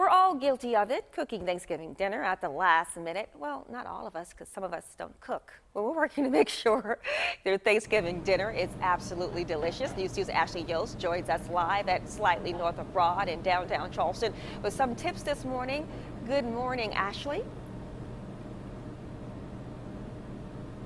We're all guilty of it, cooking Thanksgiving dinner at the last minute. Well, not all of us, because some of us don't cook. But we're working to make sure their Thanksgiving dinner is absolutely delicious. News 2's Ashley Yost joins us live at slightly north of Broad in downtown Charleston with some tips this morning. Good morning, Ashley.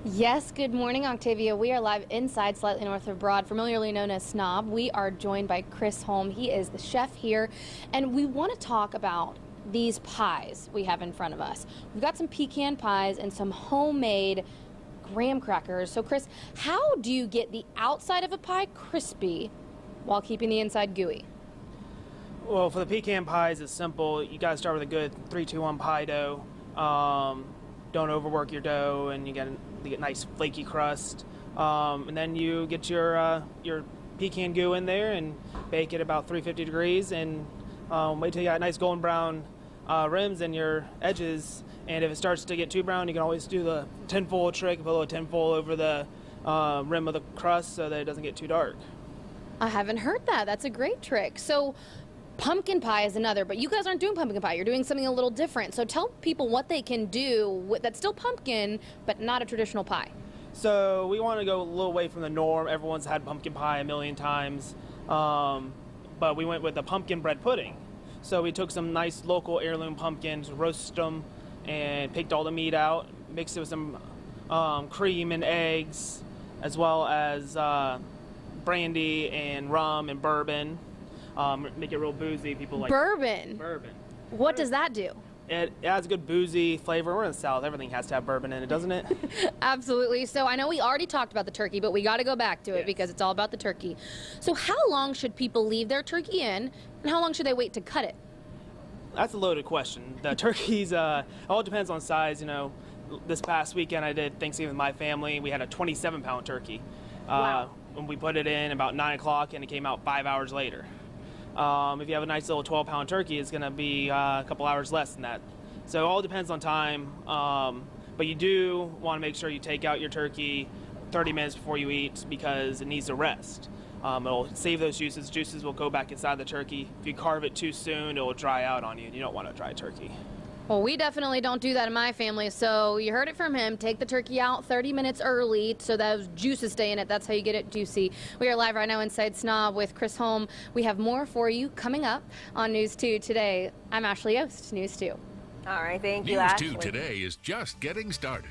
Yes, good morning, Octavia. We are live inside slightly north of Broad, familiarly known as S.N.O.B. We are joined by Chris Holm. He is the chef here, and we want to talk about these pies we have in front of us. We've got some pecan pies and some homemade graham crackers. So, Chris, how do you get the outside of a pie crispy while keeping the inside gooey? Well, for the pecan pies, it's simple. You got to start with a good 3-2-1 pie dough. Don't overwork your dough, and you get nice flaky crust. And then you get your pecan goo in there and bake it about 350 degrees, and wait till you got nice golden brown rims and your edges. And if it starts to get too brown, you can always do the tinfoil trick, put a little tinfoil over the rim of the crust so that it doesn't get too dark. I haven't heard that. That's a great trick. So pumpkin pie is another, but you guys aren't doing pumpkin pie. You're doing something a little different. So tell people what they can do that's still pumpkin, but not a traditional pie. So we want to go a little away from the norm. Everyone's had pumpkin pie a million times, but we went with a pumpkin bread pudding. So we took some nice local heirloom pumpkins, roasted them, and picked all the meat out, mixed it with some cream and eggs, as well as brandy and rum and bourbon. Make it real boozy. People like bourbon. Bourbon. What does that do? It adds a good boozy flavor. We're in the South. Everything has to have bourbon in it, doesn't it? Absolutely. So I know we already talked about the turkey, but we got to go back to it because it's all about the turkey. So how long should people leave their turkey in, and how long should they wait to cut it? That's a loaded question. The turkeys, all depends on size. You know, this past weekend I did Thanksgiving with my family. We had a 27-pound turkey. Wow. When we put it in about 9 o'clock, and it came out 5 hours later. If you have a nice little 12-pound turkey, it's going to be a couple hours less than that. So it all depends on time, but you do want to make sure you take out your turkey 30 minutes before you eat because it needs to rest. It'll save those juices. Juices will go back inside the turkey. If you carve it too soon, it will dry out on you, and you don't want a dry turkey. Well, we definitely don't do that in my family, so you heard it from him. Take the turkey out 30 minutes early so those juices stay in it. That's how you get it juicy. We are live right now inside S.N.O.B. with Chris Holm. We have more for you coming up on News 2 today. I'm Ashley Yost, News 2. All right, thank you, News Ashley. 2 today is just getting started.